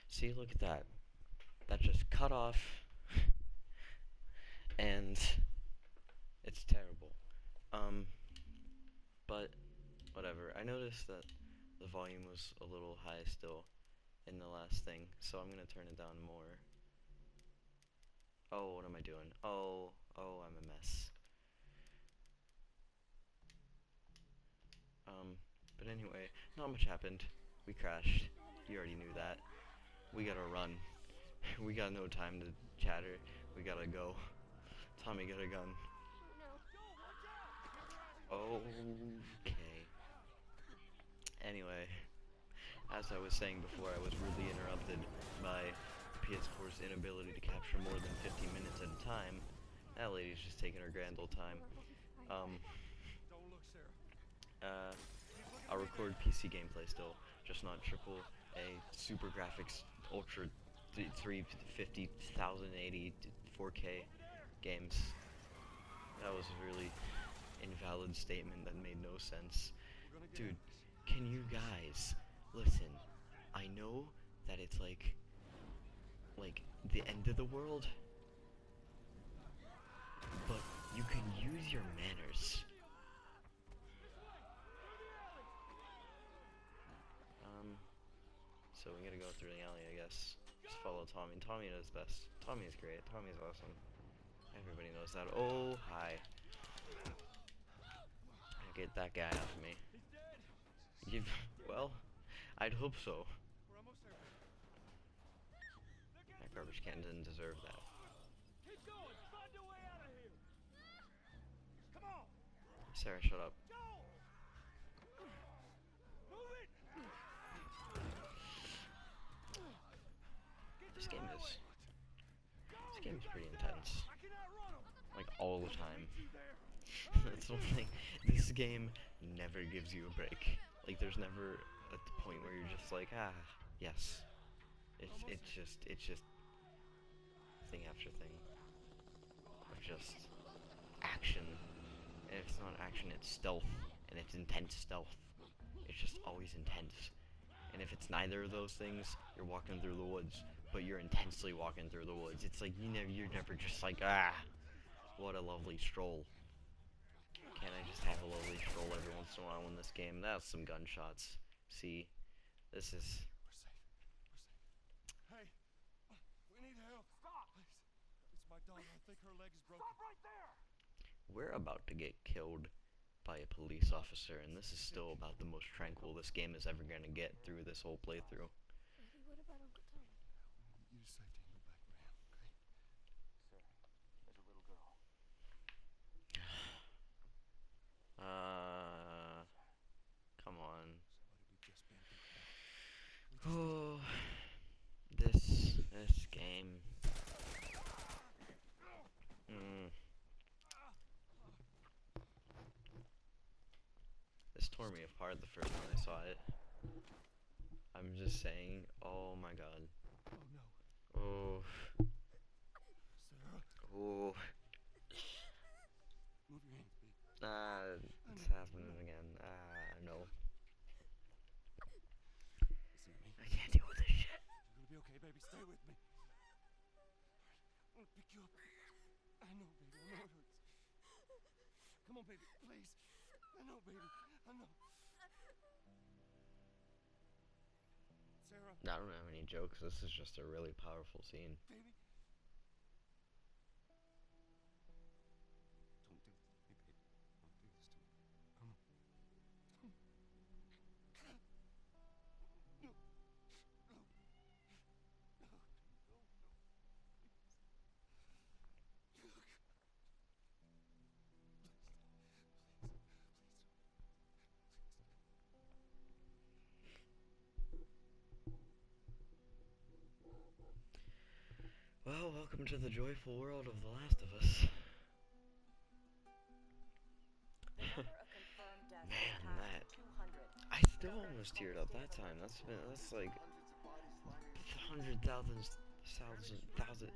See, look at that. That just cut off, and it's terrible. Um, but whatever. I noticed that the volume was a little high still in the last thing, so I'm gonna turn it down more. Oh, what am I doing? Oh, I'm a mess. Um, but anyway, not much happened. We crashed. You already knew that. We gotta run. We got no time to chatter. We gotta go. Tommy got a gun. Okay. Anyway, as I was saying before, I was rudely interrupted by the PS4's inability to capture more than 50 minutes at a time. That lady's just taking her grand old time. Um, uh, I'll record PC gameplay still, just not triple A super graphics ultra 350 1080 4K games. That was a really invalid statement that made no sense. Dude, can you guys listen? I know that it's like the end of the world, but you can use your manners. So we gotta go through the alley, I guess. Just follow Tommy. Tommy knows best. Tommy is great. Tommy is awesome. Everybody knows that. Oh, hi. Get that guy off of me. You, well, I'd hope so. That garbage can didn't deserve that. Sarah, shut up. This game is pretty intense. Like all the time. That's one thing. This game never gives you a break. Like there's never a point where you're just like, ah, yes. It's just thing after thing of just action. And if it's not action, it's stealth, and it's intense stealth. It's just always intense. And if it's neither of those things, you're walking through the woods, but you're intensely walking through the woods. It's like you're never just like, ah, what a lovely stroll. Can't I just have a lovely stroll every once in a while in this game? That's some gunshots. See, this is. We're safe. Hey, we need help. Stop! Please. It's my daughter. I think her leg is broken. Stop right there! We're about to get killed by a police officer, and this is still about the most tranquil this game is ever gonna get through this whole playthrough. Daddy, what about Uncle Tom? We need you to safety and go back for him, okay? Sir, there's a little girl. Come on. Somebody we've just been Oh, through. this game. This tore me apart the first time I saw it. I'm just saying, oh my god. Oh no. Oh. Sarah. Oh. Move your hands, baby. It's happening again. No. Listen to me. I can't deal with this shit. You're gonna be okay, baby. Stay with me. I'm gonna pick you up. I know, baby. I know it hurts. Come on, baby. Please. I know, baby. I know. Sarah. I don't have any jokes. This is just a really powerful scene. Baby. Don't do this to me, baby. Don't do this to me. Come on. Come on. No. No. No. No. No. Please. Please. Well, welcome to the joyful world of The Last of Us. Man, that I still almost teared up that time. That's like 100,000.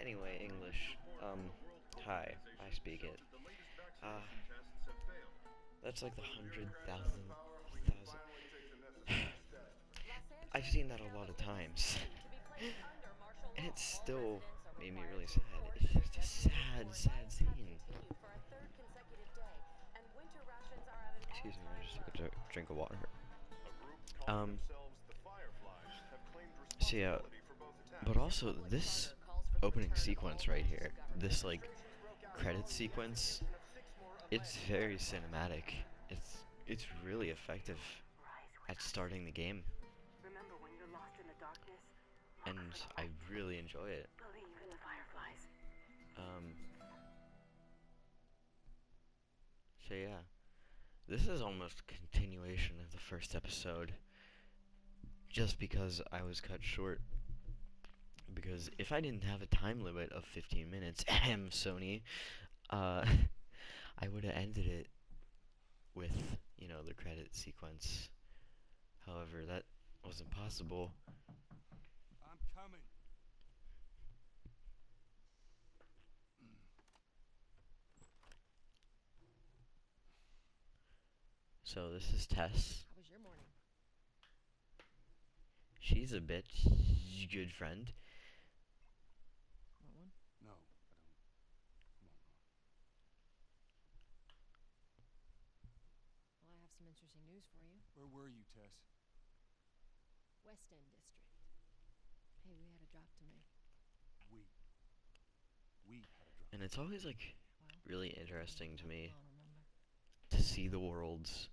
Anyway, English. Hi, I speak it. That's like the 100,000. I've seen that a lot of times. And it still made me really sad. It's just a sad scene. Excuse me, I just took a drink of water. So yeah, but also this opening sequence right here, this like credit sequence, it's very cinematic. It's really effective at starting the game, Remember when you're lost in the darkness? and I really enjoy it. Believe in the fireflies. So yeah, this is almost a continuation of the first episode, just because I was cut short. Because if I didn't have a time limit of 15 minutes, Sony, I would have ended it with, you know, the credit sequence. However, that wasn't possible. I'm coming. So this is Tess. How was your morning? She's a bitch. Good friend. Want one? No, I don't. Come on, Ron. Well, I have some interesting news for you. Where were you, Tess? West End District. Hey, we had a drop to make. We had a drop. And it's always like Well, really interesting to me alone, remember? to see the worlds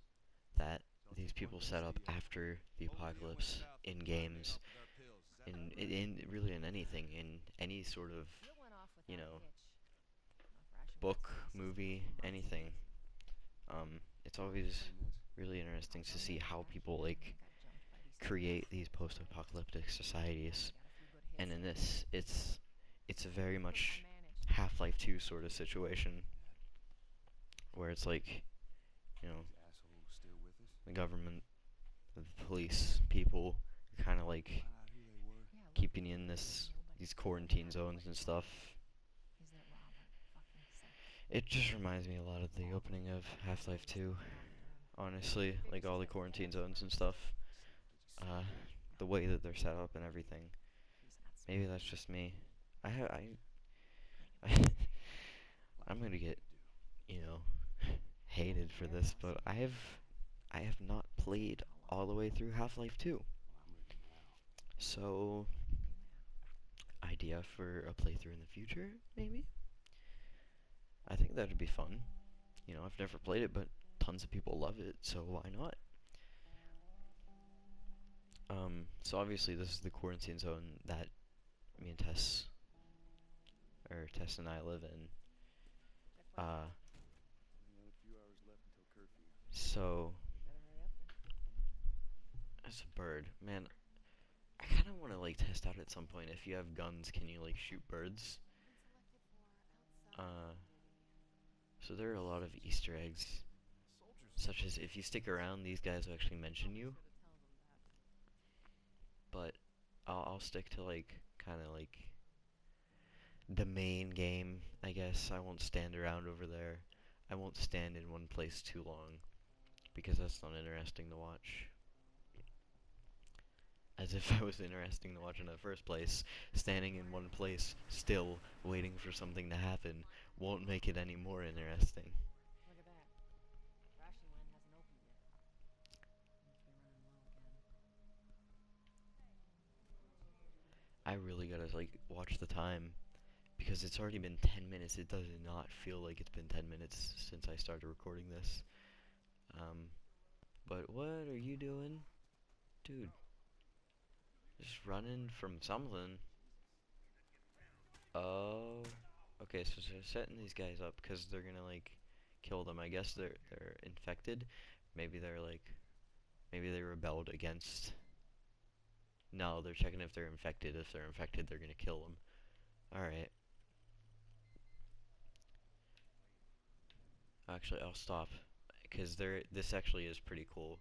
that these people set up after the apocalypse in games, in really in anything, in any sort of Deal went off you without know, a hitch. Enough ration book, was the movie, anything. It's always really interesting to see how people like create these post-apocalyptic societies. And in this, it's a very much Half-Life 2 sort of situation, where it's like, you know, Is asshole still with us? the government, the police, people kind of like Find out who they were. keeping you in these quarantine zones and stuff. Isn't it Robert? Fucking sick. It just reminds me a lot of the opening of Half-Life 2, honestly, like all the quarantine zones and stuff. The way that they're set up and everything. Maybe that's just me. I'm gonna get, you know, hated for this, but I have not played all the way through Half-Life 2. Well, I'm ready now. So, idea for a playthrough in the future, maybe? I think that'd be fun. You know, I've never played it, but tons of people love it, so why not? So obviously this is the quarantine zone that me and Tess and I live in. Only got a few hours left until curfew. So, Better hurry up then. as a bird, man, I kind of want to like test out at some point if you have guns, can you like shoot birds? So there are a lot of Easter eggs, such as if you stick around, these guys will actually mention you. But I'll stick to like kind of like the main game, I guess. I won't stand around over there. I won't stand in one place too long, because that's not interesting to watch. As if I was interesting to watch in the first place. Standing in one place, still waiting for something to happen, won't make it any more interesting. Look at that. Ration line hasn't opened yet. Must be running low again. I really gotta like watch the time, because it's already been 10 minutes. It does not feel like it's been 10 minutes since I started recording this. But what are you doing? Dude. Just running from something. Oh. Okay, so they're setting these guys up because they're gonna like kill them. I guess they're infected. Maybe they're like, maybe they rebelled against. No, they're checking if they're infected. If they're infected, they're gonna kill them. Alright. Actually, I'll stop, because this actually is pretty cool,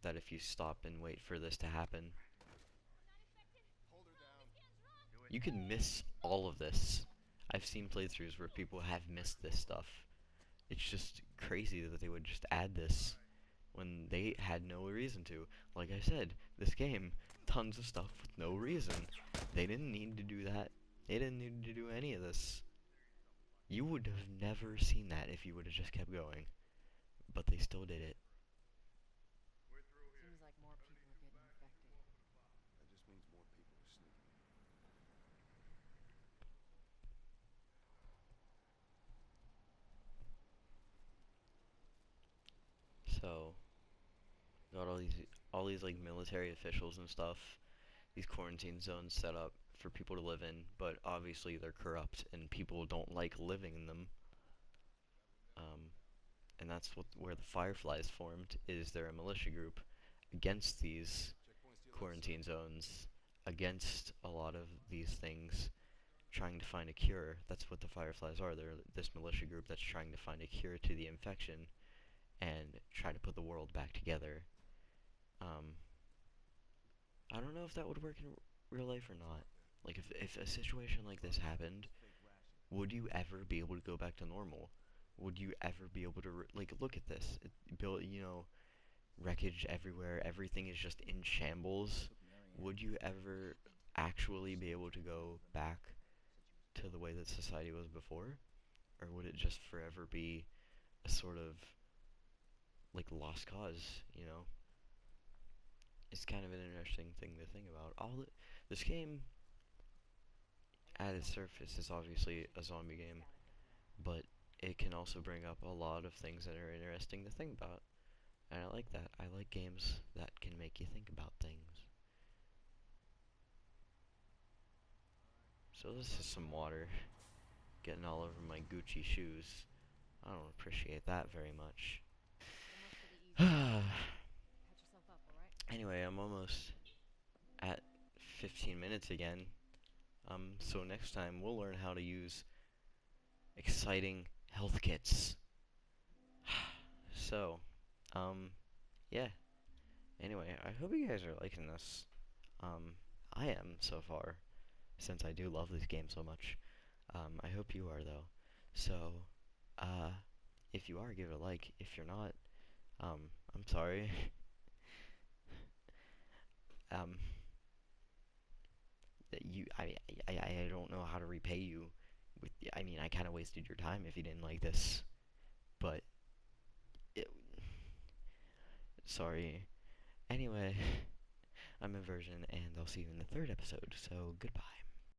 that if you stop and wait for this to happen, you can miss all of this. I've seen playthroughs where people have missed this stuff. It's just crazy that they would just add this when they had no reason to. Like I said, this game, tons of stuff with no reason. They didn't need to do that. They didn't need to do any of this. You would have never seen that if you would have just kept going. But they still did it. Seems like more people are getting infected. That just means more people are sneaking in. So, got all these like military officials and stuff, these quarantine zones set up for people to live in, but obviously they're corrupt and people don't like living in them. And that's where the Fireflies formed. Is they're a militia group against these quarantine zones, against a lot of these things, trying to find a cure. That's what the Fireflies are. They're this militia group that's trying to find a cure to the infection and try to put the world back together. I don't know if that would work in real life or not. Like, if a situation like this happened, would you ever be able to go back to normal? Would you ever be able to, like, look at this. Wreckage everywhere, everything is just in shambles. Would you ever actually be able to go back to the way that society was before? Or would it just forever be a sort of, like, lost cause, It's kind of an interesting thing to think about. This game, at its surface, is obviously a zombie game, but it can also bring up a lot of things that are interesting to think about. And I like that. I like games that can make you think about things. So this is some water getting all over my Gucci shoes. I don't appreciate that very much. Almost to the easy. Patch yourself up, alright? Anyway, I'm almost at 15 minutes again. So next time we'll learn how to use exciting health kits. So, yeah. Anyway, I hope you guys are liking this. I am so far, since I do love this game so much. I hope you are though. So, if you are, give it a like. If you're not, I'm sorry. I don't know how to repay you. I kind of wasted your time if you didn't like this. But, sorry. Anyway, I'm Inversion, and I'll see you in the third episode, so goodbye.